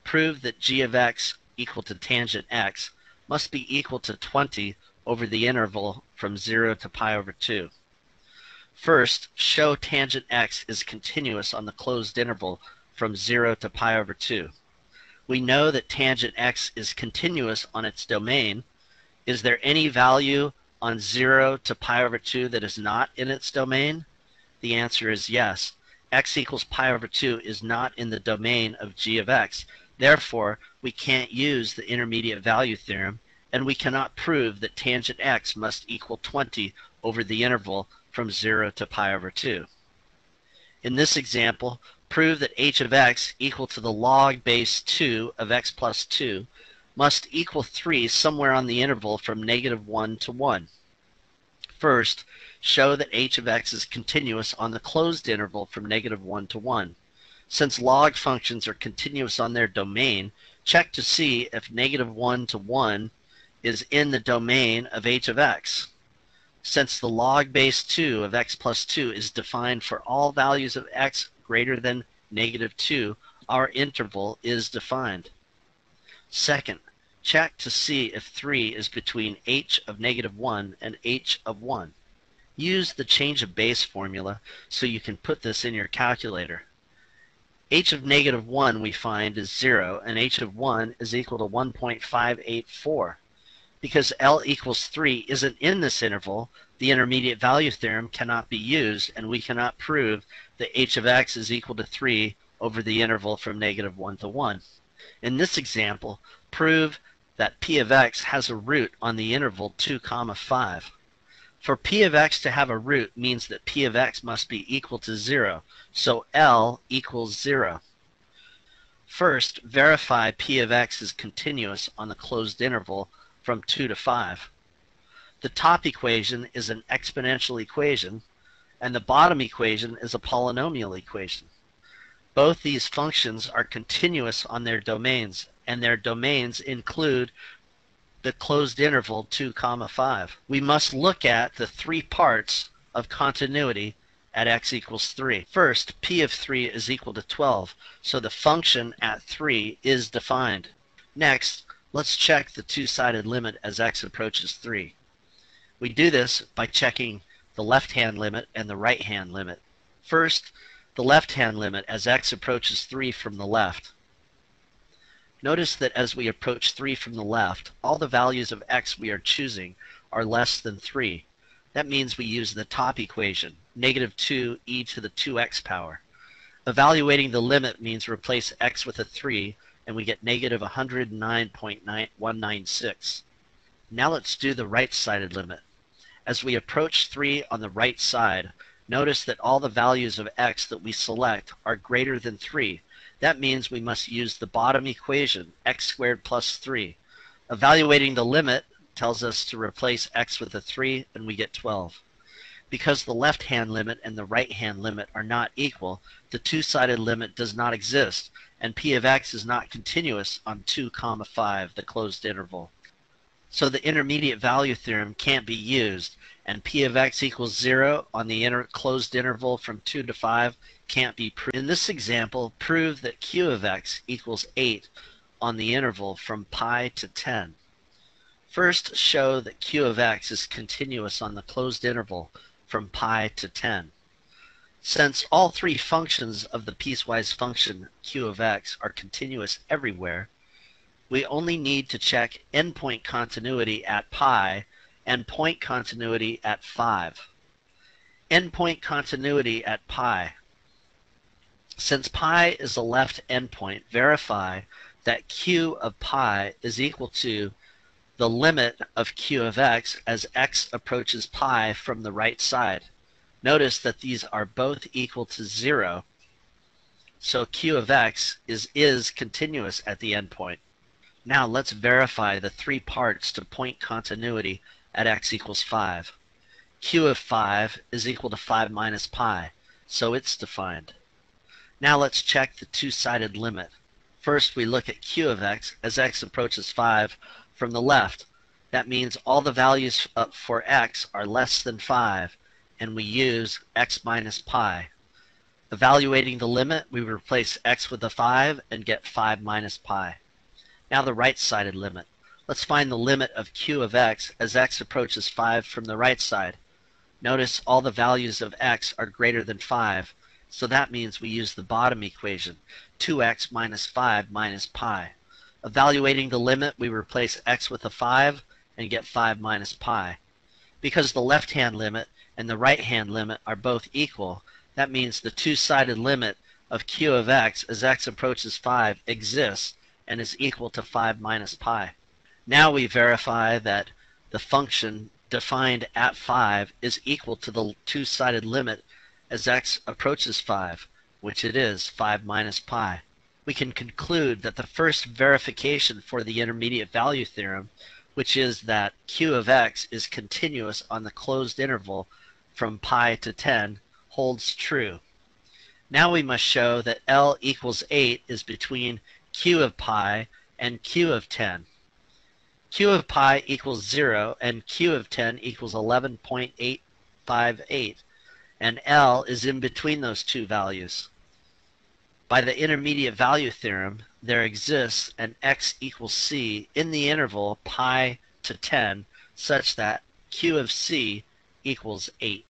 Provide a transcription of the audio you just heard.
prove that g of x equal to tangent x must be equal to 20 over the interval from 0 to pi over 2. First, show tangent x is continuous on the closed interval from 0 to pi over 2. We know that tangent x is continuous on its domain. Is there any value on 0 to pi over 2 that is not in its domain? The answer is yes. X equals pi over 2 is not in the domain of g of x. Therefore, we can't use the intermediate value theorem, and we cannot prove that tangent x must equal 20 over the interval from 0 to pi over 2. In this example, prove that h of x equal to the log base 2 of x plus 2 must equal 3 somewhere on the interval from -1 to 1. First, show that h of x is continuous on the closed interval from -1 to 1. Since log functions are continuous on their domain, check to see if -1 to 1 is in the domain of h of x. Since the log base 2 of x plus 2 is defined for all values of x greater than -2, our interval is defined. Second, check to see if 3 is between h of -1 and h of 1. Use the change of base formula so you can put this in your calculator. H of -1 we find is 0, and h of 1 is equal to 1.584. Because L equals 3 isn't in this interval, the intermediate value theorem cannot be used, and we cannot prove that h of x is equal to 3 over the interval from -1 to 1. In this example, prove that p of x has a root on the interval 2, 5. For p of x to have a root means that p of x must be equal to 0, so L equals 0. First, verify p of x is continuous on the closed interval from 2 to 5. The top equation is an exponential equation, and the bottom equation is a polynomial equation. Both these functions are continuous on their domains, and their domains include the closed interval 2, 5. We must look at the three parts of continuity at x equals 3. First, p of 3 is equal to 12, so the function at 3 is defined. Next, let's check the two-sided limit as x approaches 3. We do this by checking the left-hand limit and the right-hand limit. First, the left-hand limit as x approaches 3 from the left. Notice that as we approach 3 from the left, all the values of x we are choosing are less than 3. That means we use the top equation, -2 e to the 2x power. Evaluating the limit means replace x with a 3, and we get -109.196. Now let's do the right-sided limit. As we approach 3 on the right side, notice that all the values of x that we select are greater than 3. That means we must use the bottom equation, x squared plus 3. Evaluating the limit tells us to replace x with a 3, and we get 12. Because the left-hand limit and the right-hand limit are not equal, the two-sided limit does not exist, and p of x is not continuous on 2, 5, the closed interval. So the intermediate value theorem can't be used, and p of x equals 0 on the closed interval from 2 to 5 can't be proved. In this example, prove that q of x equals 8 on the interval from pi to 10. First, show that q of x is continuous on the closed interval from pi to 10. Since all three functions of the piecewise function q of x are continuous everywhere, we only need to check endpoint continuity at pi and point continuity at 5. Endpoint continuity at pi. Since pi is a left endpoint, verify that q of pi is equal to the limit of q of x as x approaches pi from the right side. Notice that these are both equal to 0, so q of x is continuous at the endpoint. Now let's verify the three parts to point continuity at x equals 5. Q of 5 is equal to 5 minus pi, so it's defined. Now let's check the two-sided limit. First, we look at q of x as x approaches 5 from the left. That means all the values for x are less than 5, and we use x minus pi. Evaluating the limit, we replace x with a 5 and get 5 minus pi. Now the right-sided limit. Let's find the limit of q of x as x approaches 5 from the right side. Notice all the values of x are greater than 5, so that means we use the bottom equation, 2x minus 5 minus pi. Evaluating the limit, we replace x with a 5 and get 5 minus pi. Because the left-hand limit and the right-hand limit are both equal, that means the two-sided limit of q of x as x approaches 5 exists and is equal to 5 minus pi. Now we verify that the function defined at 5 is equal to the two-sided limit as x approaches 5, which it is, 5 minus pi. We can conclude that the first verification for the intermediate value theorem, which is that q of x is continuous on the closed interval from pi to 10, holds true. Now we must show that L equals 8 is between q of pi and q of 10. Q of pi equals 0 and q of 10 equals 11.858, and L is in between those two values. By the intermediate value theorem, there exists an x equals c in the interval pi to 10 such that q of c equals 8.